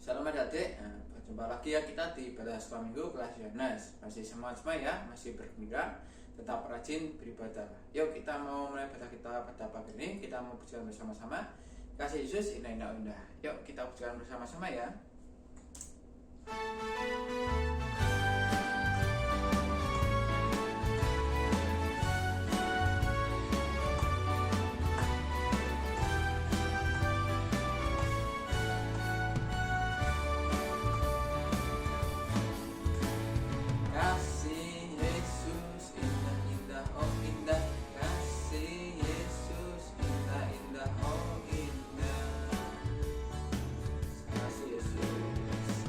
Salam adik, berjumpa lagi ya kita di Ibadah Sekolah Minggu kelas Yohanes. Masih semangat semua ya, masih bergembira, tetap rajin beribadah. Yuk kita mau mulai ibadah kita pada pagi ini, kita mau berjalan bersama-sama. Kasih Yesus indah-indah. Yuk kita berjalan bersama-sama ya. Kasih Yesus indah-indah, oh indah. Kasih Yesus indah-indah, oh indah. Kasih Yesus,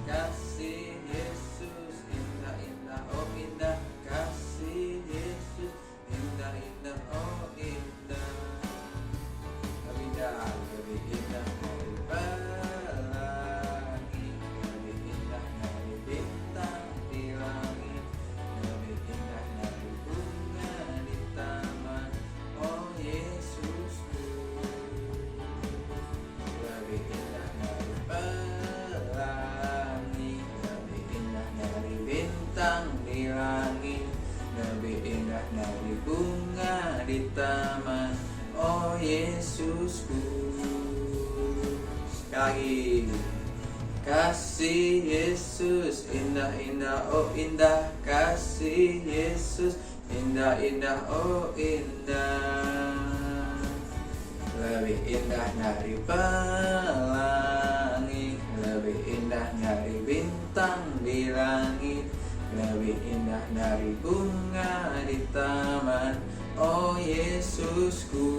kasih Yesus indah-indah, oh indah. Kasih Yesus indah-indah, oh indah. Lebih indah, lebih indah dari pelangi, lebih indah dari bintang di langit, lebih indah dari bunga di taman, oh Yesusku. Lebih indah dari pelangi, lebih indah dari bintang di langit, lebih indah dari bunga di taman, oh Yesusku. Sekali lagi. Kasih Yesus indah-indah, oh indah. Kasih Yesus indah-indah, oh indah. Lebih indah dari pelangi, lebih indah dari bintang di langit, lebih indah dari bunga di taman, oh Yesusku.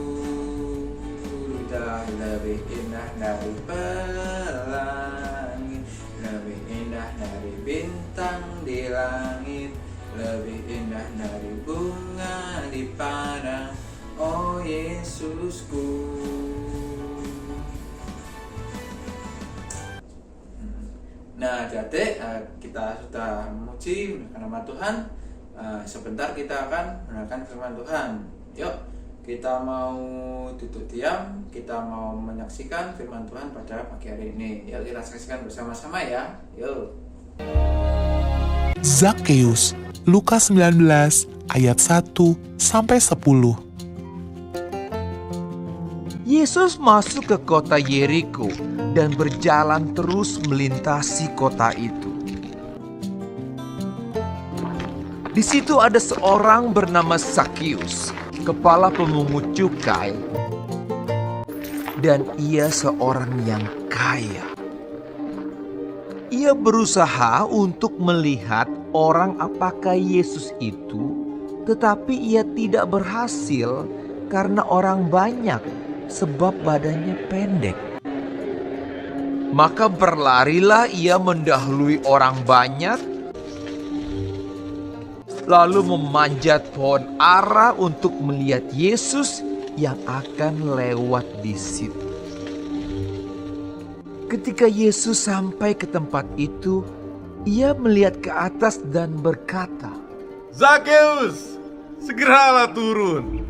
Udah lebih indah dari pelangi, lebih indah dari bintang di langit, lebih indah dari bunga di padang, oh Yesusku. Nah adik, kita sudah memuji nama Tuhan. Sebentar kita akan mendengarkan firman Tuhan. Yuk kita mau duduk diam, kita mau menyaksikan firman Tuhan pada pagi hari ini. Yuk kita saksikan bersama-sama ya. Yuk. Zakheus, Lukas 19 ayat 1-10. Yesus masuk ke kota Yeriko dan berjalan terus melintasi kota itu. Di situ ada seorang bernama Zakheus, kepala pemungut cukai, dan ia seorang yang kaya. Ia berusaha untuk melihat orang apakah Yesus itu, tetapi ia tidak berhasil karena orang banyak, sebab badannya pendek. Maka berlarilah ia mendahului orang banyak, lalu memanjat pohon ara untuk melihat Yesus yang akan lewat di situ. Ketika Yesus sampai ke tempat itu, ia melihat ke atas dan berkata, Zakheus, segeralah turun,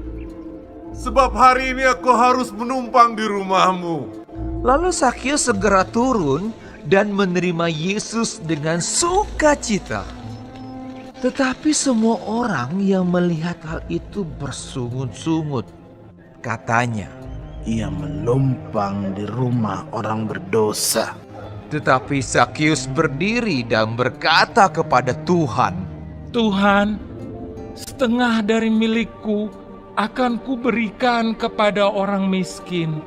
sebab hari ini aku harus menumpang di rumahmu. Lalu Zakheus segera turun dan menerima Yesus dengan sukacita. Tetapi semua orang yang melihat hal itu bersungut-sungut. Katanya, ia menumpang di rumah orang berdosa. tetapi Zakheus berdiri dan berkata kepada Tuhan, Tuhan, setengah dari milikku akan kuberikan kepada orang miskin.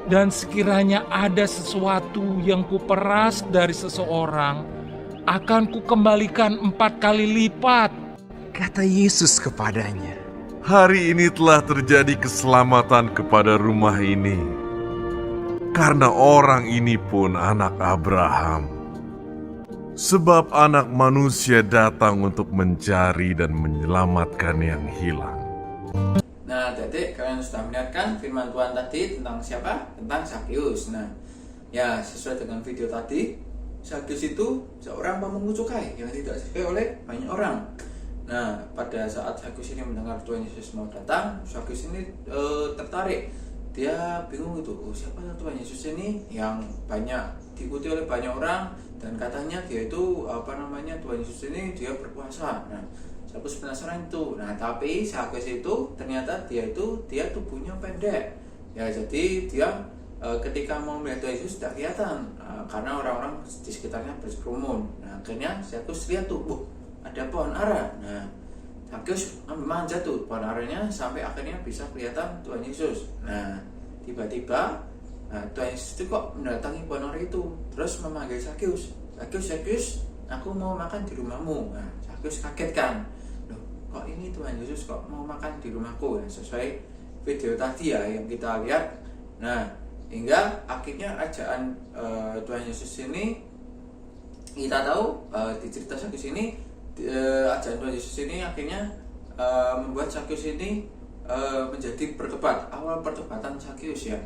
Dan sekiranya ada sesuatu yang kuperas dari seseorang, akan kukembalikan 4 kali lipat. kata Yesus kepadanya, Hari ini telah terjadi keselamatan kepada rumah ini, karena orang ini pun anak Abraham. Sebab anak manusia datang untuk mencari dan menyelamatkan yang hilang. Nah adik, kalian sudah mendengarkan firman Tuhan tadi tentang siapa? Tentang Zakheus. Nah ya sesuai dengan video tadi, Zakheus itu seorang pemungut cukai yang tidak disukai oleh banyak orang. Nah pada saat Zakheus ini mendengar Tuhan Yesus mau datang, Zakheus ini tertarik. dia bingung gitu, oh, siapa Tuhan Yesus ini yang banyak diikuti oleh banyak orang, dan katanya dia itu Tuhan Yesus ini dia berkuasa. Nah, Zakheus penasaran itu. Nah, tapi Zakheus itu ternyata dia tubuhnya pendek. Ya, jadi dia ketika mau melihat Tuhan Yesus tidak kelihatan karena orang-orang di sekitarnya berkerumun. Nah, akhirnya Zakheus lihat tuh, ada pohon ara. Nah, Zakheus memanjat tuh pohon aranya sampai akhirnya bisa kelihatan Tuhan Yesus. Nah, tiba-tiba Tuhan Yesus itu kok mendatangi pohon ara itu, terus memanggil Zakheus, Zakheus, aku mau makan di rumahmu. Nah, Zakheus kaget kan, loh, kok ini Tuhan Yesus kok mau makan di rumahku? Ya, sesuai video tadi ya yang kita lihat. Nah, hingga akhirnya ajaan Tuhan Yesus ini, kita tahu di cerita Zakheus ini, ajaan Tuhan Yesus ini akhirnya membuat Zakheus ini menjadi bertobat. Awal pertobatan Zakheus ya.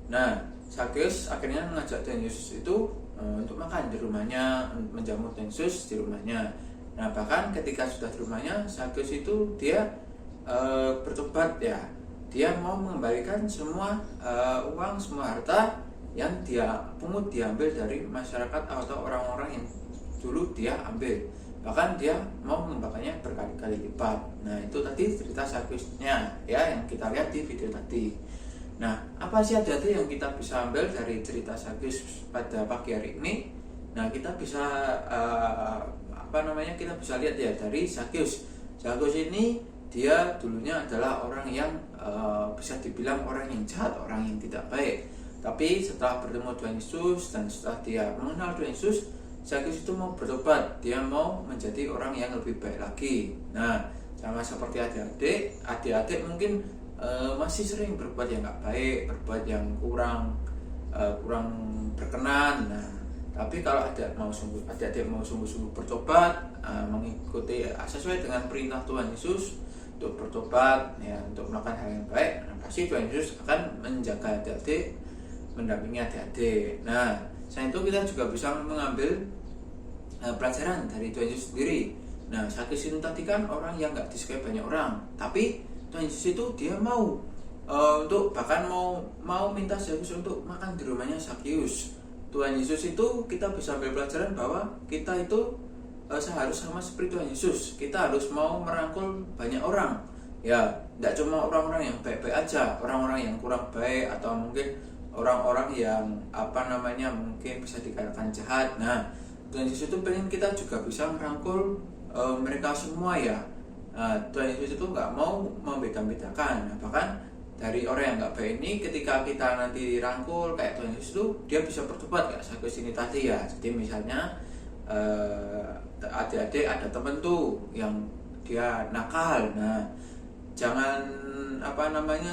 Nah, Zakheus akhirnya mengajak Tuhan Yesus itu untuk makan di rumahnya, menjamu Tuhan Yesus di rumahnya. Nah, bahkan ketika sudah di rumahnya, Zakheus itu dia bertobat ya. Dia mau mengembalikan semua uang, semua harta yang dia pungut, diambil dari masyarakat atau orang-orang yang dulu dia ambil. Bahkan dia mau mengembalikannya berkali-kali lipat. Nah, itu tadi cerita Zakheusnya ya yang kita lihat di video tadi. Nah, apa sih hati-hati yang kita bisa ambil dari cerita Zakheus pada pagi hari ini? Nah, kita bisa kita bisa lihat ya dari Zakheus. Zakheus ini dia dulunya adalah orang yang bisa dibilang orang yang jahat, orang yang tidak baik. Tapi setelah bertemu Tuhan Yesus dan setelah dia mengenal Tuhan Yesus, Zakheus itu mau bertobat, dia mau menjadi orang yang lebih baik lagi. Nah, sama seperti adik-adik mungkin masih sering berbuat yang nggak baik, berbuat yang kurang berkenan. Nah, tapi kalau adik-adik mau sungguh-sungguh bertobat, mengikuti sesuai dengan perintah Tuhan Yesus untuk bertobat, ya, untuk melakukan hal yang baik, nah, pasti Tuhan Yesus akan menjaga adik-adik, mendampingi adik-adik. Nah, selain itu kita juga bisa mengambil pelajaran dari Tuhan Yesus sendiri. Nah, Zakheus ini tadi kan orang yang nggak disukai banyak orang, tapi Tuhan Yesus itu dia mau bahkan mau minta Zakheus untuk makan di rumahnya Zakheus. Tuhan Yesus itu kita bisa ambil pelajaran bahwa kita itu seharusnya sama seperti Tuhan Yesus. Kita harus mau merangkul banyak orang. Ya, tidak cuma orang-orang yang baik-baik aja, orang-orang yang kurang baik atau mungkin orang-orang yang mungkin bisa dikatakan jahat. Nah, Tuhan Yesus itu pengen kita juga bisa merangkul mereka semua ya. Tuhan Yesus itu nggak mau membeda-bedakan. Nah, bahkan dari orang yang nggak baik ini, ketika kita nanti rangkul kayak Tuhan Yesus itu, dia bisa bertobat kayak Zakheus ini tadi ya. Jadi misalnya adik-adik ada temen tuh yang dia nakal. Nah, jangan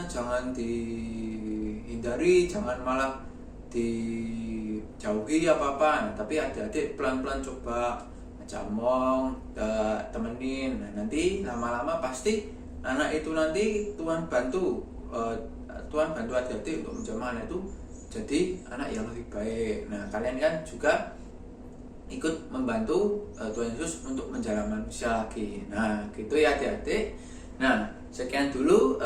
jangan dihindari, jangan malah dijauhi apa-apa. Nah, tapi adik-adik pelan-pelan coba ngomong, temenin. Nah, nanti lama-lama pasti anak itu nanti Tuhan bantu adik-adik untuk menjamah anak itu jadi anak yang lebih baik. Nah, kalian kan juga ikut membantu Tuhan Yesus untuk menjaga manusia lagi. Nah, gitu ya adik-adik. Nah, sekian dulu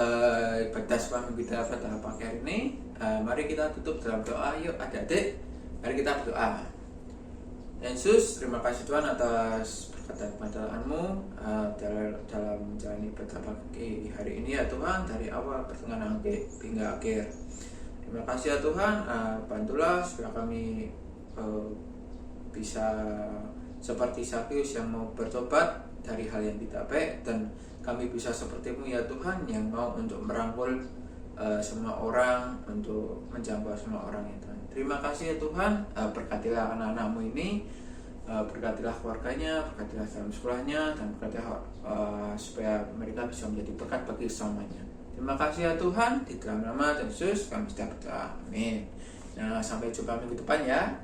ibadah sembahyang kita pada pagi hari ini. Mari kita tutup dalam doa. Yuk adik-adik, mari kita berdoa. Yesus, terima kasih Tuhan atas berkat dan padanan-Mu dalam menjalani ibadah pagi hari ini ya Tuhan, dari awal pertengahan hingga akhir. Terima kasih ya Tuhan, bantulah supaya kami bisa seperti Zakheus yang mau bertobat dari hal yang tidak baik, dan kami bisa seperti-Mu ya Tuhan yang mau untuk merangkul semua orang, untuk menjangkau semua orang ya Tuhan. Terima kasih ya Tuhan, berkatilah anak-anak-Mu ini, berkatilah keluarganya, berkatilah dalam sekolahnya, dan berkatilah supaya mereka bisa menjadi berkat bagi semuanya. Terima kasih ya Tuhan, di dalam nama Yesus kami sudah berdoa, amin. Nah, sampai jumpa minggu depan ya.